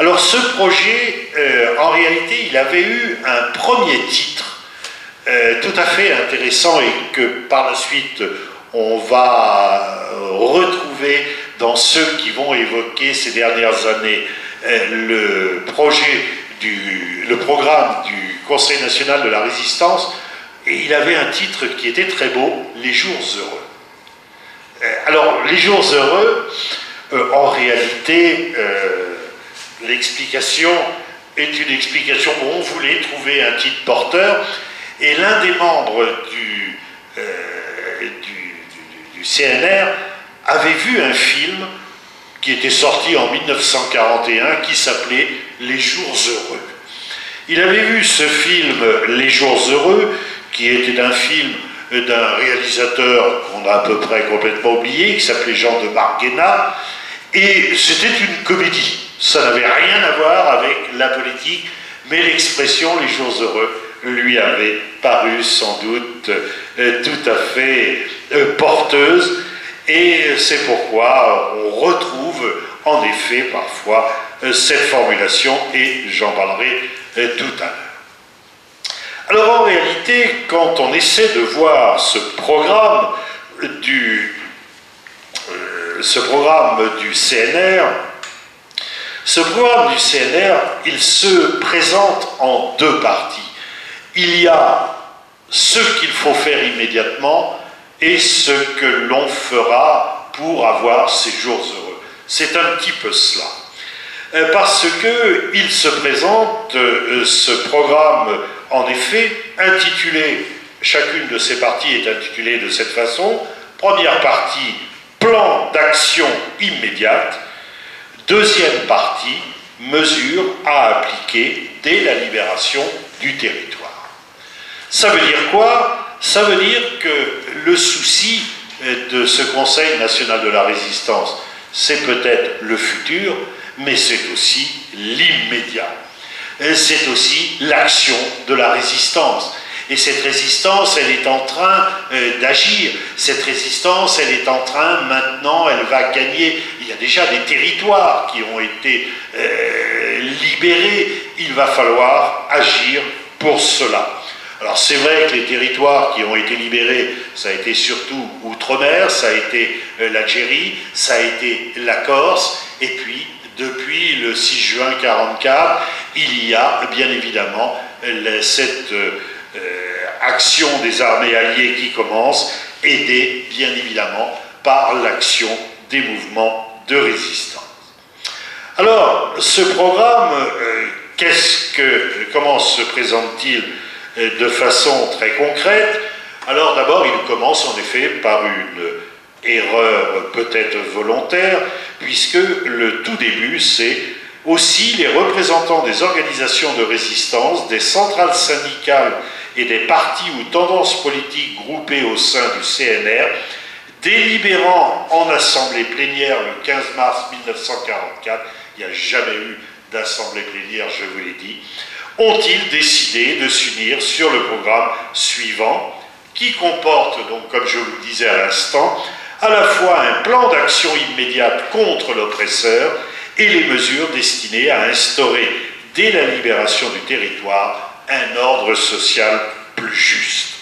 Alors ce projet, en réalité, il avait eu un premier titre tout à fait intéressant et que par la suite on va retrouver dans ceux qui vont évoquer ces dernières années le programme du Conseil national de la résistance, et il avait un titre qui était très beau, Les jours heureux. Alors, les jours heureux, en réalité, l'explication est une explication où on voulait trouver un titre porteur, et l'un des membres du CNR avait vu un film qui était sorti en 1941 qui s'appelait Les jours heureux. Il avait vu ce film Les jours heureux, qui était un film d'un réalisateur qu'on a à peu près complètement oublié, qui s'appelait Jean de Marguena, et c'était une comédie. Ça n'avait rien à voir avec la politique, mais l'expression Les jours heureux lui avait paru sans doute tout à fait porteuse, et c'est pourquoi on retrouve en effet parfois cette formulation, et j'en parlerai tout à l'heure. Alors en réalité, quand on essaie de voir ce programme du CNR, il se présente en deux parties. Il y a ce qu'il faut faire immédiatement et ce que l'on fera pour avoir ces jours heureux. C'est un petit peu cela. Parce qu'il se présente, ce programme, en effet, intitulé, chacune de ces parties est intitulée de cette façon. Première partie, plan d'action immédiate. Deuxième partie, mesures à appliquer dès la libération du territoire. Ça veut dire quoi? Ça veut dire que le souci de ce Conseil national de la résistance, c'est peut-être le futur, mais c'est aussi l'immédiat. C'est aussi l'action de la résistance. Et cette résistance, elle est en train d'agir. Cette résistance, elle est en train, maintenant, elle va gagner. Il y a déjà des territoires qui ont été libérés. Il va falloir agir pour cela. Alors c'est vrai que les territoires qui ont été libérés, ça a été surtout Outre-mer, ça a été l'Algérie, ça a été la Corse, et puis depuis le 6 juin 1944, il y a bien évidemment cette action des armées alliées qui commence, aidée bien évidemment par l'action des mouvements de résistance. Alors, ce programme, comment se présente-t-il de façon très concrète? Alors d'abord, il commence en effet par une erreur peut-être volontaire, puisque le tout début, c'est aussi les représentants des organisations de résistance, des centrales syndicales et des partis ou tendances politiques groupées au sein du CNR, délibérant en assemblée plénière le 15 mars 1944, il n'y a jamais eu d'assemblée plénière, je vous l'ai dit, ont-ils décidé de s'unir sur le programme suivant, qui comporte, donc, comme je vous le disais à l'instant, à la fois un plan d'action immédiate contre l'oppresseur et les mesures destinées à instaurer, dès la libération du territoire, un ordre social plus juste.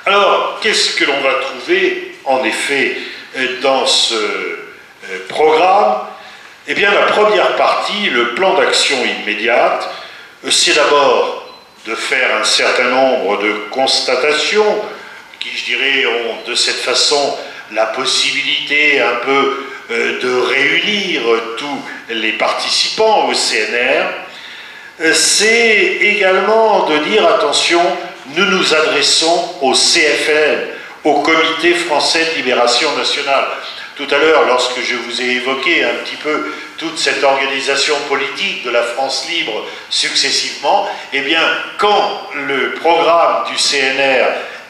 Alors, qu'est-ce que l'on va trouver, en effet, dans ce programme? Eh bien, la première partie, le plan d'action immédiate, c'est d'abord de faire un certain nombre de constatations qui, je dirais, ont de cette façon la possibilité un peu de réunir tous les participants au CNR. C'est également de dire, attention, nous nous adressons au CFLN, au Comité français de libération nationale. Tout à l'heure, lorsque je vous ai évoqué un petit peu toute cette organisation politique de la France libre successivement, eh bien, quand le programme du CNR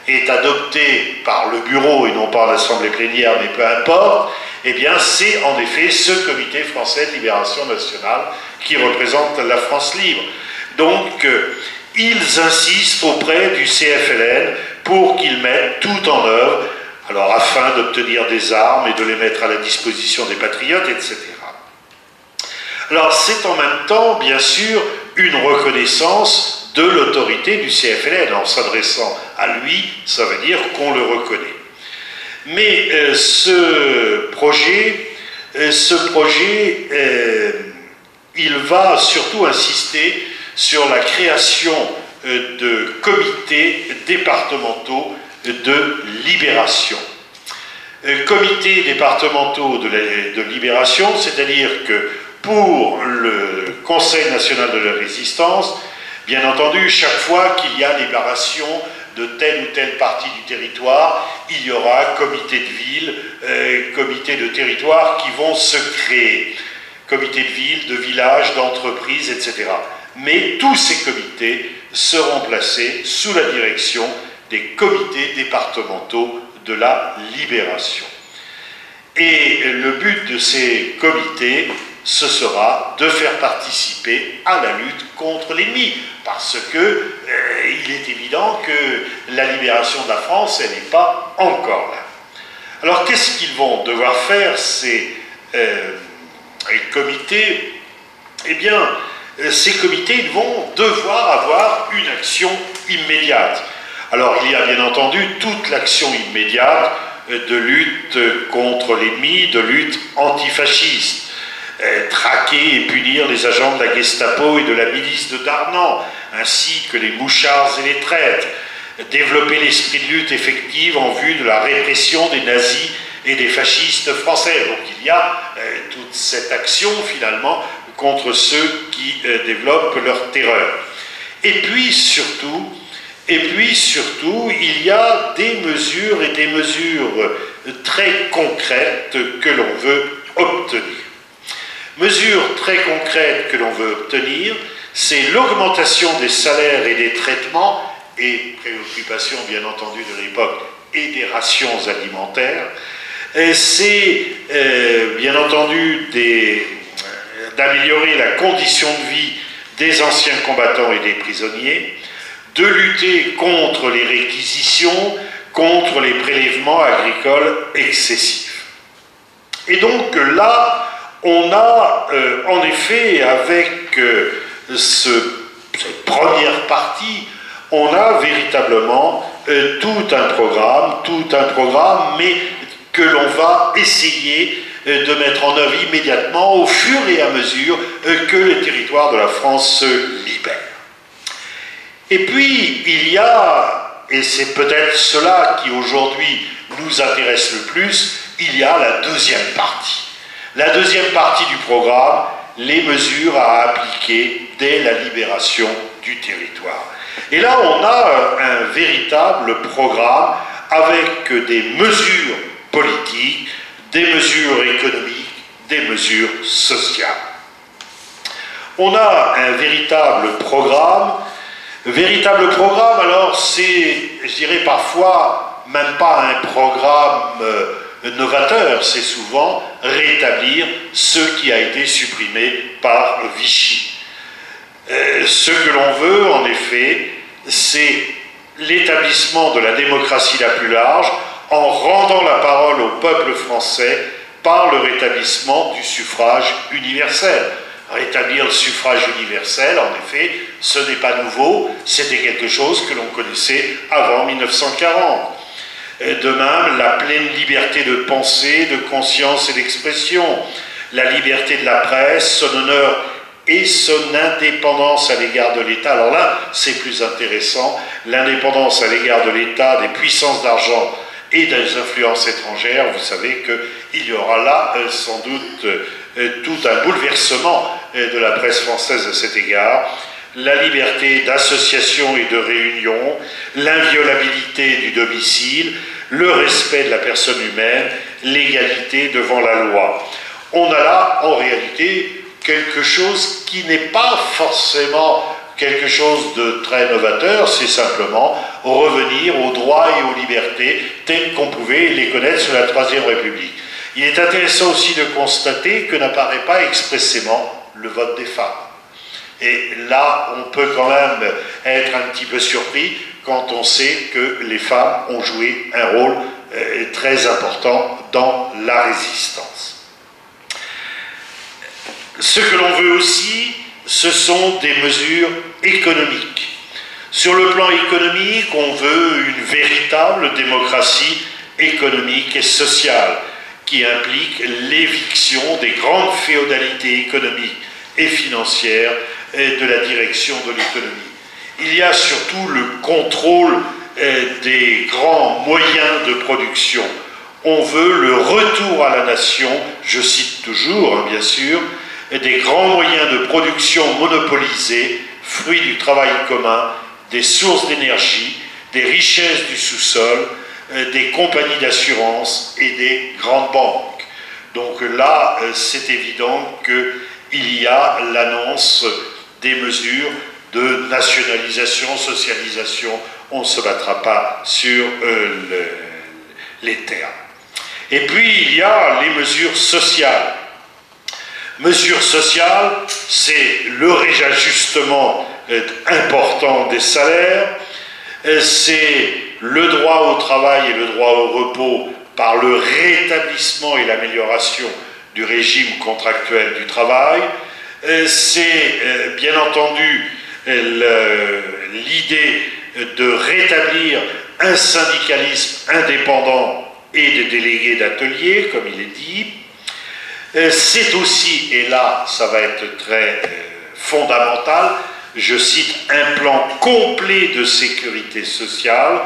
est adopté par le bureau et non par l'Assemblée plénière, mais peu importe, eh bien, c'est en effet ce Comité français de libération nationale qui représente la France libre. Donc, ils insistent auprès du CFLN pour qu'il mette tout en œuvre, alors afin d'obtenir des armes et de les mettre à la disposition des patriotes, etc. Alors c'est en même temps, bien sûr, une reconnaissance de l'autorité du CFLN. En s'adressant à lui, ça veut dire qu'on le reconnaît. Mais ce projet, il va surtout insister sur la création de comités départementaux de libération. Comités départementaux de libération, c'est-à-dire que pour le Conseil national de la résistance, bien entendu, chaque fois qu'il y a libération de telle ou telle partie du territoire, il y aura comité de ville, comité de territoire qui vont se créer. Comité de ville, de village, d'entreprise, etc. Mais tous ces comités seront placés sous la direction des comités départementaux de la libération. Et le but de ces comités, ce sera de faire participer à la lutte contre l'ennemi, parce que il est évident que la libération de la France, elle n'est pas encore là. Alors qu'est-ce qu'ils vont devoir faire, ces comités? Eh bien, ces comités, ils vont devoir avoir une action immédiate. Alors il y a bien entendu toute l'action immédiate de lutte contre l'ennemi, de lutte antifasciste. Traquer et punir les agents de la Gestapo et de la milice de Darnan, ainsi que les mouchards et les traîtres. Développer l'esprit de lutte effective en vue de la répression des nazis et des fascistes français. Donc il y a toute cette action finalement contre ceux qui développent leur terreur. Et puis surtout, il y a des mesures et des mesures très concrètes que l'on veut obtenir. Mesures très concrètes que l'on veut obtenir, c'est l'augmentation des salaires et des traitements, et préoccupations bien entendu de l'époque, et des rations alimentaires. C'est bien entendu d'améliorer la condition de vie des anciens combattants et des prisonniers, de lutter contre les réquisitions, contre les prélèvements agricoles excessifs. Et donc là, on a en effet, avec cette première partie, on a véritablement tout un programme, mais que l'on va essayer de mettre en œuvre immédiatement au fur et à mesure que le territoire de la France se libère. Et puis, il y a, et c'est peut-être cela qui aujourd'hui nous intéresse le plus, il y a la deuxième partie. La deuxième partie du programme, les mesures à appliquer dès la libération du territoire. Et là, on a un véritable programme avec des mesures politiques, des mesures économiques, des mesures sociales. On a un véritable programme, alors c'est, je dirais parfois, même pas un programme novateur, c'est souvent rétablir ce qui a été supprimé par Vichy. Ce que l'on veut, en effet, c'est l'établissement de la démocratie la plus large en rendant la parole au peuple français par le rétablissement du suffrage universel. Rétablir le suffrage universel, en effet, ce n'est pas nouveau, c'était quelque chose que l'on connaissait avant 1940. De même, la pleine liberté de pensée, de conscience et d'expression, la liberté de la presse, son honneur et son indépendance à l'égard de l'État. Alors là, c'est plus intéressant, l'indépendance à l'égard de l'État, des puissances d'argent et des influences étrangères. Vous savez qu'il y aura là sans doute tout un bouleversement de la presse française à cet égard. La liberté d'association et de réunion, l'inviolabilité du domicile, le respect de la personne humaine, l'égalité devant la loi. On a là, en réalité, quelque chose qui n'est pas forcément quelque chose de très novateur, c'est simplement revenir aux droits et aux libertés tels qu'on pouvait les connaître sous la Troisième République. Il est intéressant aussi de constater que n'apparaît pas expressément le vote des femmes. Et là, on peut quand même être un petit peu surpris quand on sait que les femmes ont joué un rôle très important dans la résistance. Ce que l'on veut aussi, ce sont des mesures économiques. Sur le plan économique, on veut une véritable démocratie économique et sociale qui implique l'éviction des grandes féodalités économiques et financières et de la direction de l'économie. Il y a surtout le contrôle des grands moyens de production. On veut le retour à la nation, je cite toujours, bien sûr, des grands moyens de production monopolisés, fruits du travail commun, des sources d'énergie, des richesses du sous-sol, des compagnies d'assurance et des grandes banques. Donc là, c'est évident qu'il y a l'annonce des mesures de nationalisation, socialisation. On ne se battra pas sur les termes. Et puis, il y a les mesures sociales. Mesures sociales, c'est le réajustement important des salaires, c'est le droit au travail et le droit au repos par le rétablissement et l'amélioration du régime contractuel du travail, c'est bien entendu l'idée de rétablir un syndicalisme indépendant et des délégués d'atelier, comme il est dit. C'est aussi, et là ça va être très fondamental, je cite, un plan complet de sécurité sociale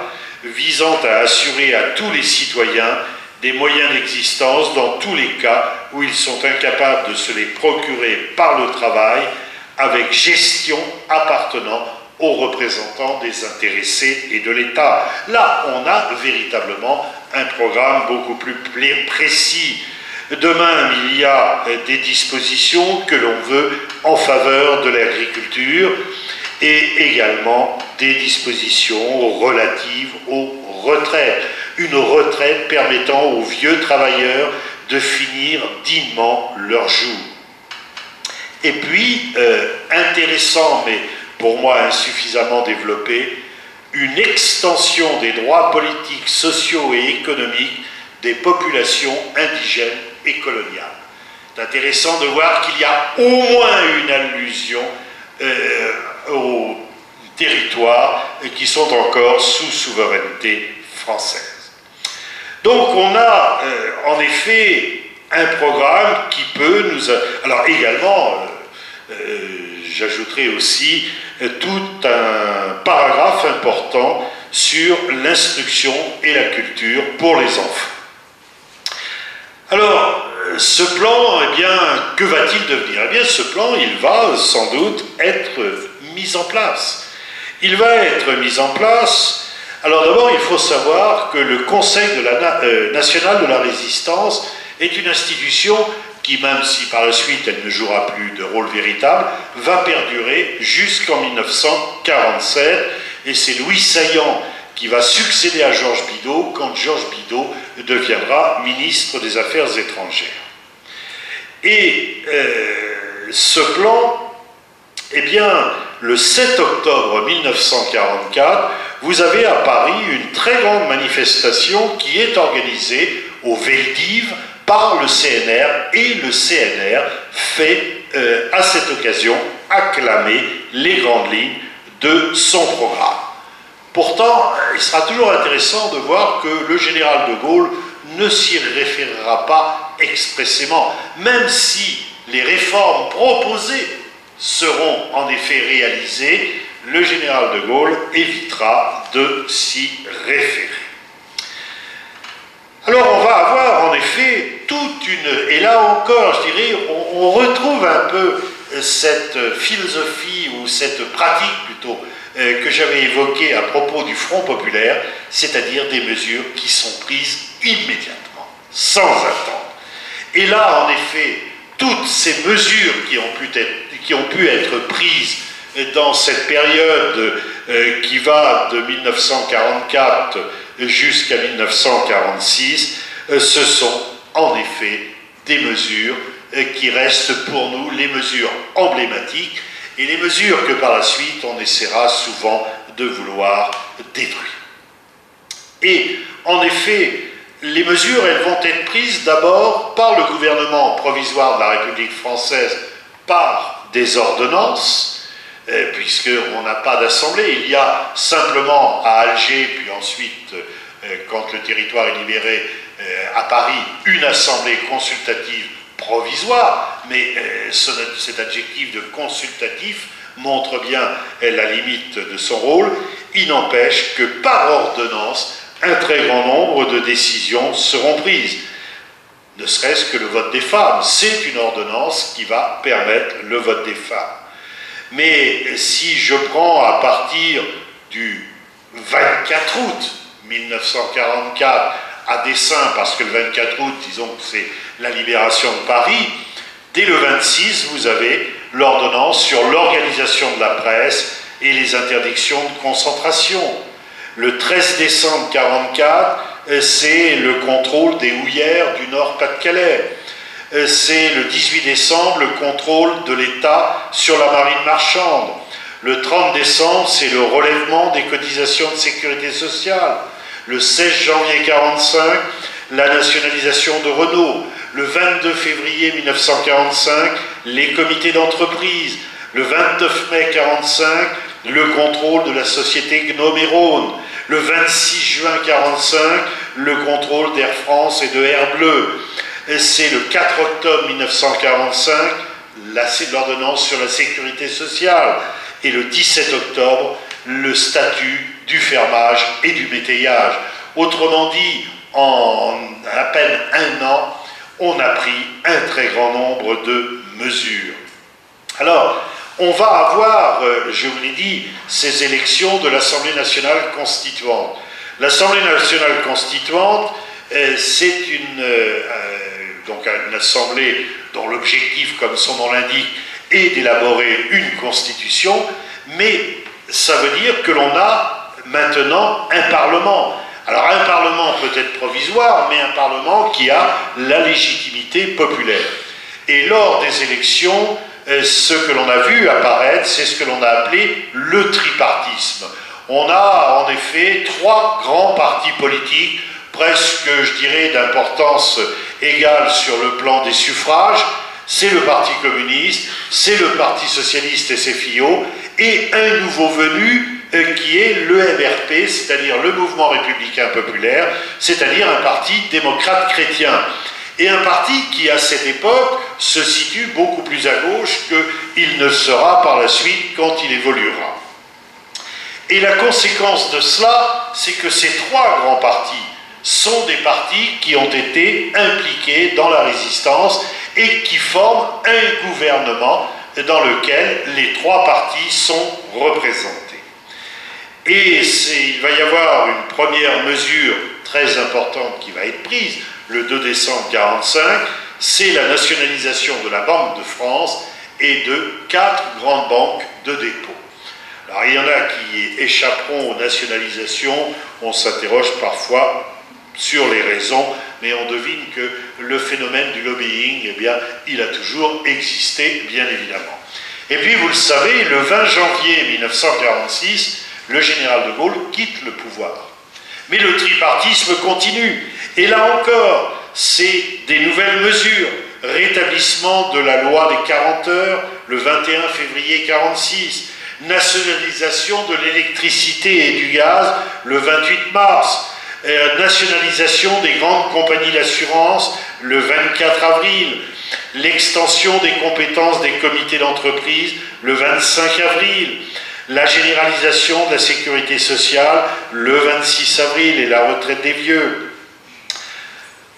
visant à assurer à tous les citoyens des moyens d'existence dans tous les cas où ils sont incapables de se les procurer par le travail, avec gestion appartenant aux représentants des intéressés et de l'État. Là, on a véritablement un programme beaucoup plus précis. De même, il y a des dispositions que l'on veut en faveur de l'agriculture et également des dispositions relatives aux retraites. Une retraite permettant aux vieux travailleurs de finir dignement leur jour. Et puis, intéressant, mais pour moi insuffisamment développé, une extension des droits politiques, sociaux et économiques des populations indigènes et coloniales. C'est intéressant de voir qu'il y a au moins une allusion aux territoires qui sont encore sous souveraineté française. Donc on a en effet un programme qui peut nous... Alors également, j'ajouterai aussi tout un paragraphe important sur l'instruction et la culture pour les enfants. Alors, ce plan, eh bien, que va-t-il devenir? Eh bien, ce plan, il va sans doute être mis en place. Il va être mis en place. Alors d'abord, il faut savoir que le Conseil national de la résistance est une institution qui, même si par la suite elle ne jouera plus de rôle véritable, va perdurer jusqu'en 1947, et c'est Louis Saillant qui va succéder à Georges Bidault quand Georges Bidault deviendra ministre des Affaires étrangères. Et ce plan, eh bien, le 7 octobre 1944, vous avez à Paris une très grande manifestation qui est organisée au Veldiv par le CNR, et le CNR fait à cette occasion acclamer les grandes lignes de son programme. Pourtant, il sera toujours intéressant de voir que le général de Gaulle ne s'y référera pas expressément, même si les réformes proposées seront en effet réalisées, le général de Gaulle évitera de s'y référer. Alors on va avoir en effet toute une... Et là encore, je dirais, on retrouve un peu cette philosophie, ou cette pratique plutôt, que j'avais évoquée à propos du Front populaire, c'est-à-dire des mesures qui sont prises immédiatement, sans attendre. Et là, en effet, toutes ces mesures qui ont pu être prises dans cette période qui va de 1944 jusqu'à 1946, ce sont en effet des mesures qui restent pour nous les mesures emblématiques et les mesures que par la suite on essaiera souvent de vouloir détruire. Et en effet, les mesures, elles vont être prises d'abord par le gouvernement provisoire de la République française par des ordonnances, puisqu'on n'a pas d'assemblée. Il y a simplement à Alger, puis ensuite, quand le territoire est libéré, à Paris, une assemblée consultative provisoire, mais cet adjectif de consultatif montre bien la limite de son rôle. Il n'empêche que par ordonnance, un très grand nombre de décisions seront prises. Ne serait-ce que le vote des femmes, c'est une ordonnance qui va permettre le vote des femmes. Mais si je prends à partir du 24 août 1944, à dessein, parce que le 24 août, disons que c'est la libération de Paris, dès le 26, vous avez l'ordonnance sur l'organisation de la presse et les interdictions de concentration. Le 13 décembre 1944, c'est le contrôle des houillères du Nord-Pas-de-Calais. C'est le 18 décembre, le contrôle de l'État sur la marine marchande. Le 30 décembre, c'est le relèvement des cotisations de sécurité sociale. Le 16 janvier 1945, la nationalisation de Renault. Le 22 février 1945, les comités d'entreprise. Le 29 mai 1945, le contrôle de la société Gnome et Rhône. Le 26 juin 1945, le contrôle d'Air France et de Air Bleu. C'est le 4 octobre 1945, l'ordonnance sur la sécurité sociale. Et le 17 octobre, le statut du fermage et du métayage. Autrement dit, en à peine un an, on a pris un très grand nombre de mesures. Alors, on va avoir, je vous l'ai dit, ces élections de l'Assemblée nationale constituante. L'Assemblée nationale constituante, c'est donc une assemblée dont l'objectif, comme son nom l'indique, est d'élaborer une constitution, mais ça veut dire que l'on a maintenant un Parlement. Alors un Parlement peut-être provisoire, mais un Parlement qui a la légitimité populaire. Et lors des élections, ce que l'on a vu apparaître, c'est ce que l'on a appelé le tripartisme. On a en effet trois grands partis politiques, presque, je dirais, d'importance égale sur le plan des suffrages. C'est le Parti communiste, c'est le Parti socialiste et ses fillots, et un nouveau venu qui est le MRP, c'est-à-dire le Mouvement républicain populaire, c'est-à-dire un parti démocrate chrétien. Et un parti qui, à cette époque, se situe beaucoup plus à gauche qu'il ne sera par la suite quand il évoluera. Et la conséquence de cela, c'est que ces trois grands partis sont des partis qui ont été impliqués dans la résistance et qui forment un gouvernement dans lequel les trois partis sont représentés. Et il va y avoir une première mesure très importante qui va être prise le 2 décembre 1945, c'est la nationalisation de la Banque de France et de 4 grandes banques de dépôt. Alors il y en a qui échapperont aux nationalisations, on s'interroge parfois sur les raisons, mais on devine que le phénomène du lobbying, eh bien, il a toujours existé, bien évidemment. Et puis, vous le savez, le 20 janvier 1946, le général de Gaulle quitte le pouvoir. Mais le tripartisme continue. Et là encore, c'est des nouvelles mesures. Rétablissement de la loi des 40 heures, le 21 février 1946. Nationalisation de l'électricité et du gaz, le 28 mars. Nationalisation des grandes compagnies d'assurance le 24 avril, l'extension des compétences des comités d'entreprise le 25 avril, la généralisation de la sécurité sociale le 26 avril et la retraite des vieux.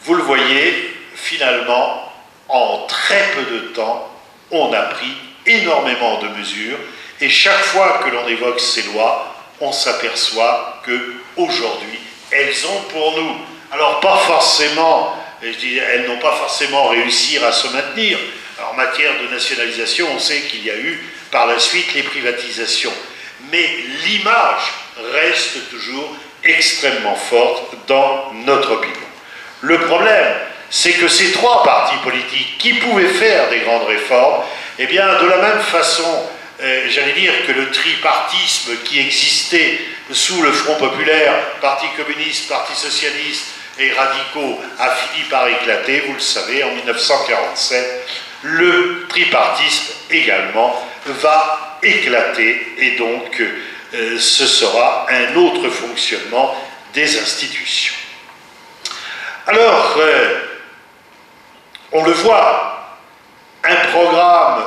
Vous le voyez, finalement, en très peu de temps, on a pris énormément de mesures et chaque fois que l'on évoque ces lois, on s'aperçoit qu'aujourd'hui, elles ont pour nous, alors pas forcément, je dis, elles n'ont pas forcément réussi à se maintenir. Alors, en matière de nationalisation, on sait qu'il y a eu par la suite les privatisations. Mais l'image reste toujours extrêmement forte dans notre opinion. Le problème, c'est que ces trois partis politiques qui pouvaient faire des grandes réformes, eh bien, de la même façon, j'allais dire que le tripartisme qui existait sous le Front populaire, Parti communiste, Parti socialiste et radicaux, a fini par éclater, vous le savez, en 1947, le tripartisme également va éclater et donc ce sera un autre fonctionnement des institutions. Alors, on le voit, un programme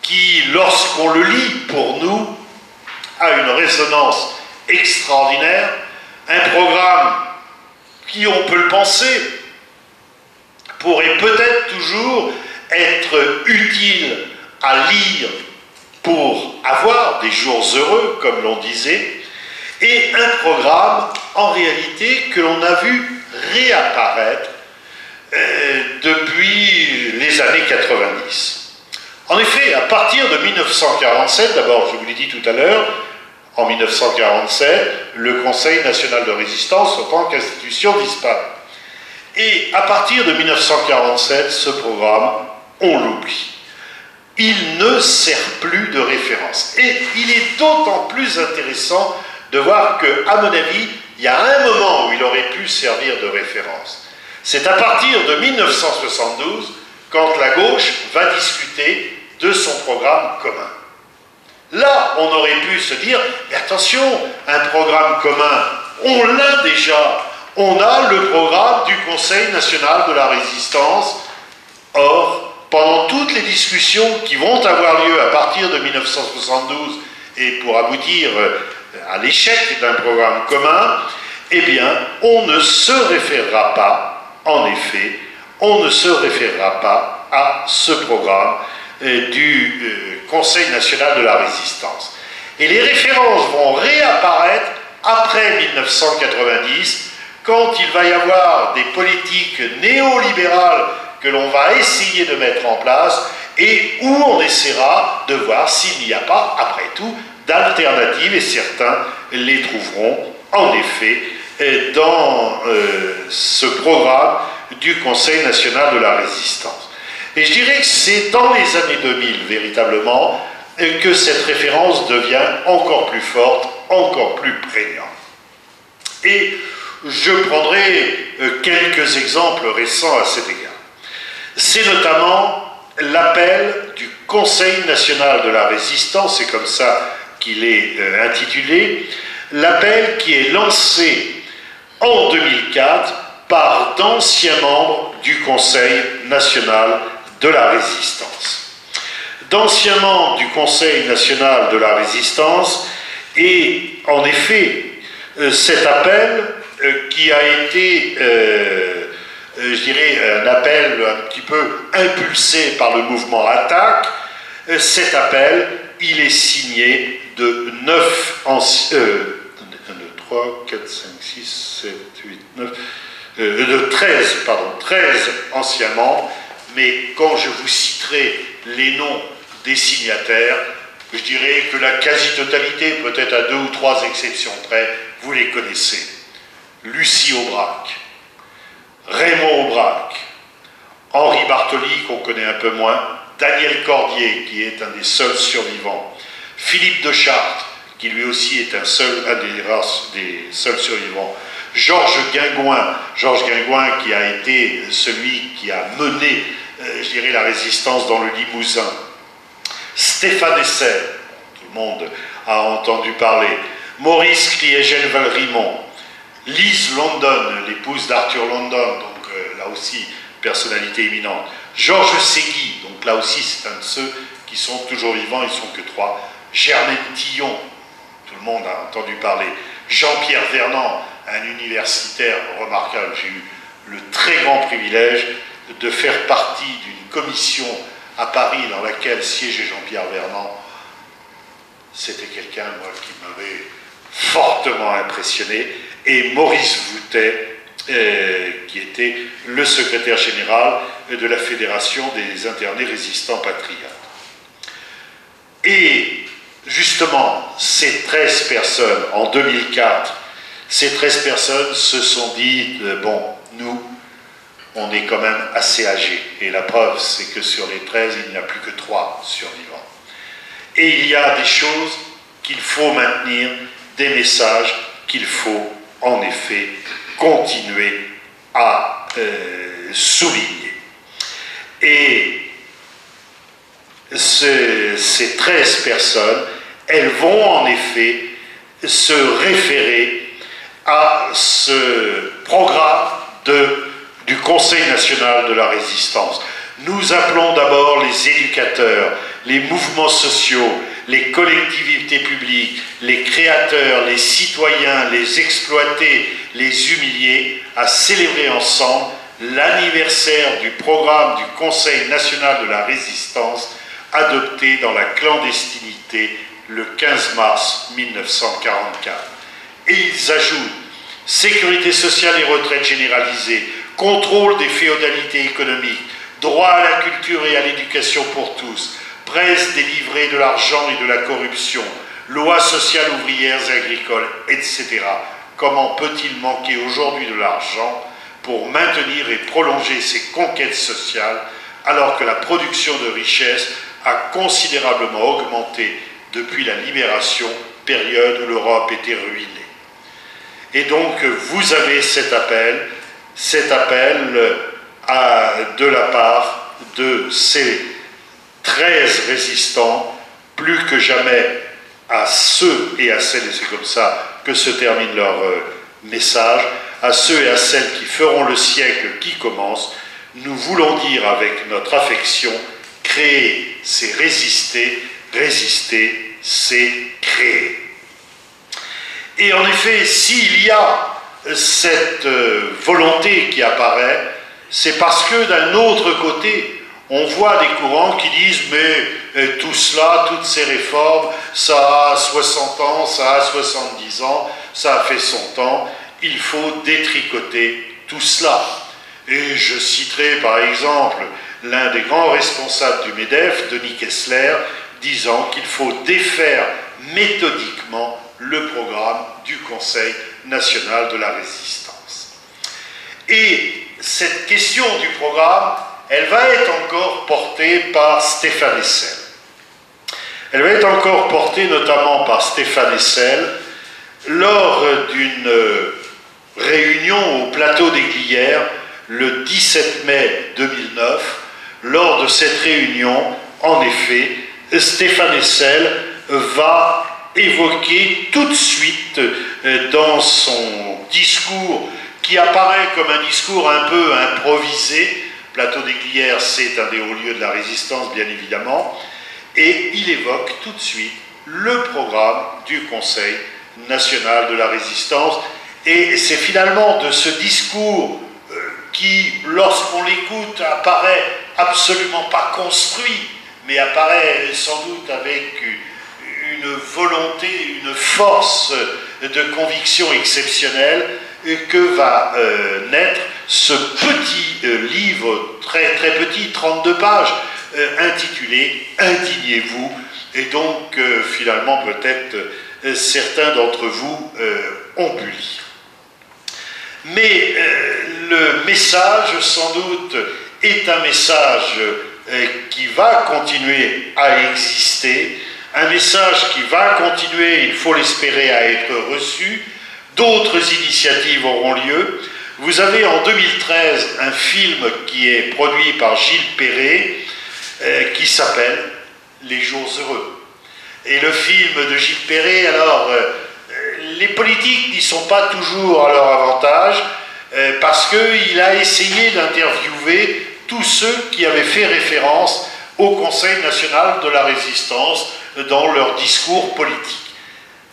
qui, lorsqu'on le lit pour nous, a une résonance extraordinaire, un programme qui, on peut le penser, pourrait peut-être toujours être utile à lire pour avoir des jours heureux, comme l'on disait, et un programme, en réalité, que l'on a vu réapparaître depuis les années 90. En effet, à partir de 1947, d'abord, je vous l'ai dit tout à l'heure, en 1947, le Conseil national de résistance, en tant qu'institution, disparaît. Et à partir de 1947, ce programme, on l'oublie. Il ne sert plus de référence. Et il est d'autant plus intéressant de voir que, à mon avis, il y a un moment où il aurait pu servir de référence. C'est à partir de 1972, quand la gauche va discuter de son programme commun. Là, on aurait pu se dire, mais attention, un programme commun, on l'a déjà. On a le programme du Conseil national de la résistance. Or, pendant toutes les discussions qui vont avoir lieu à partir de 1972 et pour aboutir à l'échec d'un programme commun, eh bien, on ne se référera pas, en effet, on ne se référera pas à ce programme du Conseil national de la résistance. Et les références vont réapparaître après 1990, quand il va y avoir des politiques néolibérales que l'on va essayer de mettre en place et où on essaiera de voir s'il n'y a pas, après tout, d'alternatives, et certains les trouveront en effet dans ce programme du Conseil national de la résistance. Et je dirais que c'est dans les années 2000, véritablement, que cette référence devient encore plus forte, encore plus prégnante. Et je prendrai quelques exemples récents à cet égard. C'est notamment l'appel du Conseil national de la résistance, c'est comme ça qu'il est intitulé, l'appel qui est lancé en 2004 par d'anciens membres du Conseil national de la résistance. D'anciens membres du Conseil national de la résistance, et en effet, cet appel qui a été, je dirais, un appel un petit peu impulsé par le mouvement Attaque, cet appel, il est signé de 13 anciens membres, mais quand je vous citerai les noms des signataires, je dirais que la quasi-totalité, peut-être à 2 ou 3 exceptions près, vous les connaissez. Lucie Aubrac, Raymond Aubrac, Henri Bartoli, qu'on connaît un peu moins, Daniel Cordier, qui est un des seuls survivants, Philippe de Chartres, qui lui aussi est un des seuls survivants, Georges Guingouin qui a été celui qui a mené, je dirais, la résistance dans le Limousin, Stéphane Hessel, tout le monde a entendu parler, Maurice Kriegel-Valrimont, Lise London, l'épouse d'Arthur London, donc là aussi, personnalité éminente, Georges Ségui, donc là aussi c'est un de ceux qui sont toujours vivants, ils ne sont que 3, Germaine Tillon, tout le monde a entendu parler, Jean-Pierre Vernant, un universitaire remarquable, j'ai eu le très grand privilège de faire partie d'une commission à Paris dans laquelle siégeait Jean-Pierre Vernant. C'était quelqu'un, moi, qui m'avait fortement impressionné, et Maurice Voutet, qui était le secrétaire général de la Fédération des internés résistants patriotes. Et justement, ces 13 personnes, en 2004, ces 13 personnes se sont dit, bon, nous, on est quand même assez âgés. Et la preuve, c'est que sur les 13, il n'y a plus que 3 survivants. Et il y a des choses qu'il faut maintenir, des messages qu'il faut, en effet, continuer à souligner. Et ces 13 personnes, elles vont en effet se référer à ce programme du Conseil national de la résistance. Nous appelons d'abord les éducateurs, les mouvements sociaux, les collectivités publiques, les créateurs, les citoyens, les exploités, les humiliés, à célébrer ensemble l'anniversaire du programme du Conseil national de la résistance adopté dans la clandestinité le 15 mars 1944. Et ils ajoutent sécurité sociale et retraite généralisée, contrôle des féodalités économiques, droit à la culture et à l'éducation pour tous, presse délivrée de l'argent et de la corruption, loi sociale ouvrières et agricoles, etc. Comment peut-il manquer aujourd'hui de l'argent pour maintenir et prolonger ces conquêtes sociales alors que la production de richesses a considérablement augmenté depuis la libération, période où l'Europe était ruinée. Et donc vous avez cet appel de la part de ces 13 résistants, plus que jamais à ceux et à celles, et c'est comme ça que se termine leur message, à ceux et à celles qui feront le siècle qui commence, nous voulons dire avec notre affection, créer, c'est résister, résister, c'est créer. Et en effet, s'il y a cette volonté qui apparaît, c'est parce que d'un autre côté, on voit des courants qui disent mais tout cela, toutes ces réformes, ça a 60 ans, ça a 70 ans, ça a fait son temps, il faut détricoter tout cela. Et je citerai par exemple l'un des grands responsables du MEDEF, Denis Kessler, disant qu'il faut défaire méthodiquement le programme du Conseil national de la résistance. Et cette question du programme, elle va être encore portée par Stéphane Hessel. Elle va être encore portée notamment par Stéphane Hessel lors d'une réunion au plateau des Glières le 17 mai 2009. Lors de cette réunion, en effet, Stéphane Hessel va évoqué tout de suite dans son discours qui apparaît comme un discours un peu improvisé. Plateau des Glières, c'est un des hauts lieux de la résistance, bien évidemment, et il évoque tout de suite le programme du Conseil national de la résistance. Et c'est finalement de ce discours qui, lorsqu'on l'écoute, apparaît absolument pas construit, mais apparaît sans doute avec une volonté, une force de conviction exceptionnelle, que va naître ce petit livre, très très petit, 32 pages, intitulé « Indignez-vous », et donc finalement peut-être certains d'entre vous ont pu lire. Mais le message, sans doute, est un message qui va continuer à exister, un message qui va continuer, il faut l'espérer, à être reçu. D'autres initiatives auront lieu. Vous avez en 2013 un film qui est produit par Gilles Perret qui s'appelle « Les jours heureux ». Et le film de Gilles Perret, alors, les politiques n'y sont pas toujours à leur avantage parce qu'il a essayé d'interviewer tous ceux qui avaient fait référence au Conseil national de la résistance dans leur discours politique.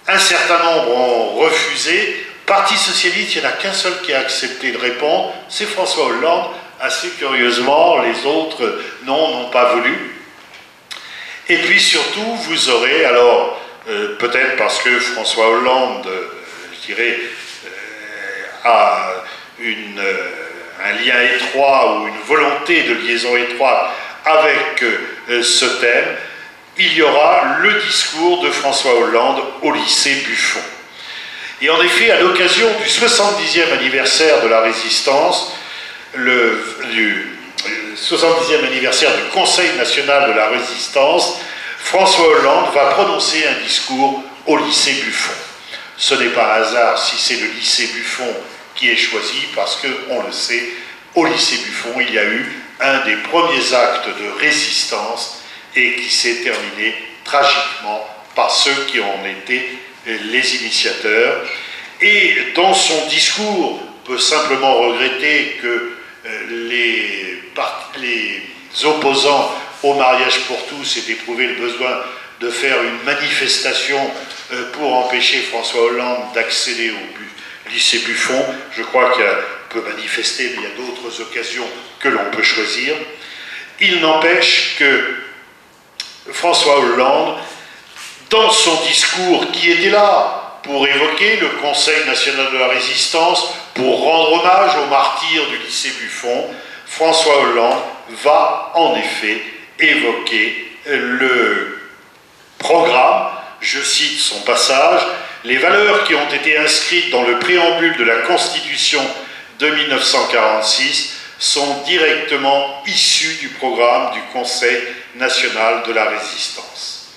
Un certain nombre ont refusé. Parti socialiste, il n'y en a qu'un seul qui a accepté de répondre, c'est François Hollande. Assez curieusement, les autres n'ont pas voulu. Et puis surtout, vous aurez, alors, peut-être parce que François Hollande, je dirais, a un lien étroit ou une volonté de liaison étroite avec ce thème, il y aura le discours de François Hollande au lycée Buffon. Et en effet, à l'occasion du 70e anniversaire de la résistance, du 70e anniversaire du Conseil national de la résistance, François Hollande va prononcer un discours au lycée Buffon. Ce n'est pas un hasard si c'est le lycée Buffon qui est choisi, parce qu'on le sait, au lycée Buffon, il y a eu un des premiers actes de résistance et qui s'est terminé tragiquement par ceux qui ont été les initiateurs. Et dans son discours, on peut simplement regretter que les opposants au mariage pour tous aient éprouvé le besoin de faire une manifestation pour empêcher François Hollande d'accéder au lycée Buffon. Je crois qu'on peut manifester, mais il y a d'autres occasions que l'on peut choisir. Il n'empêche que François Hollande, dans son discours qui était là pour évoquer le Conseil national de la résistance, pour rendre hommage aux martyrs du lycée Buffon, François Hollande va en effet évoquer le programme, je cite son passage, « Les valeurs qui ont été inscrites dans le préambule de la Constitution de 1946 sont directement issues du programme du Conseil national de la résistance.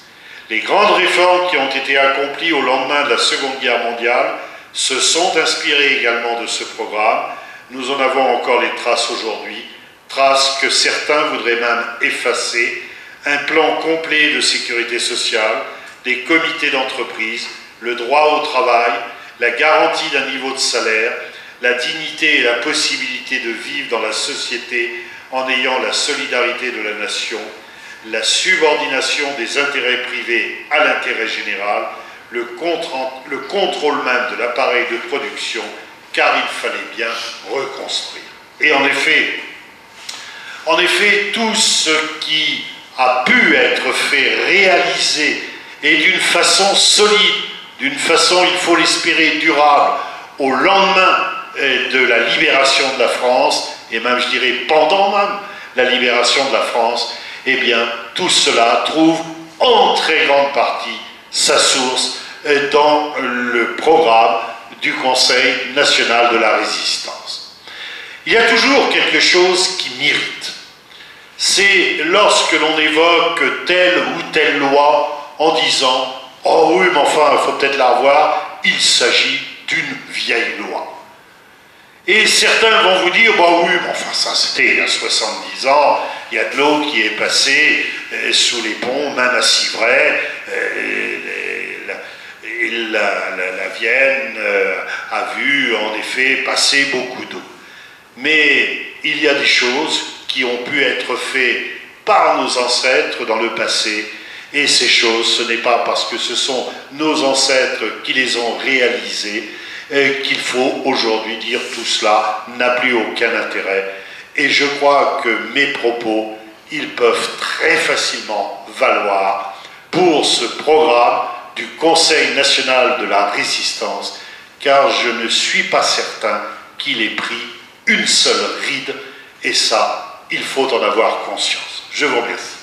Les grandes réformes qui ont été accomplies au lendemain de la Seconde Guerre mondiale se sont inspirées également de ce programme. Nous en avons encore les traces aujourd'hui, traces que certains voudraient même effacer. Un plan complet de sécurité sociale, des comités d'entreprise, le droit au travail, la garantie d'un niveau de salaire, la dignité et la possibilité de vivre dans la société en ayant la solidarité de la nation, la subordination des intérêts privés à l'intérêt général, le contrôle même de l'appareil de production, car il fallait bien reconstruire. » Et en effet, tout ce qui a pu être fait, réalisé, et d'une façon solide, d'une façon, il faut l'espérer, durable, au lendemain de la libération de la France, et même, je dirais, pendant même la libération de la France, eh bien, tout cela trouve en très grande partie sa source dans le programme du Conseil national de la résistance. Il y a toujours quelque chose qui m'irrite. C'est lorsque l'on évoque telle ou telle loi en disant « Oh oui, mais enfin, il faut peut-être la revoir, il s'agit d'une vieille loi. » Et certains vont vous dire « Bah oui, mais enfin, ça c'était il y a 70 ans, il y a de l'eau qui est passée sous les ponts, même à Civray, la Vienne a vu en effet passer beaucoup d'eau. » Mais il y a des choses qui ont pu être faites par nos ancêtres dans le passé, et ces choses, ce n'est pas parce que ce sont nos ancêtres qui les ont réalisées qu'il faut aujourd'hui dire tout cela n'a plus aucun intérêt. Et je crois que mes propos, ils peuvent très facilement valoir pour ce programme du Conseil national de la résistance, car je ne suis pas certain qu'il ait pris une seule ride, et ça, il faut en avoir conscience. Je vous remercie.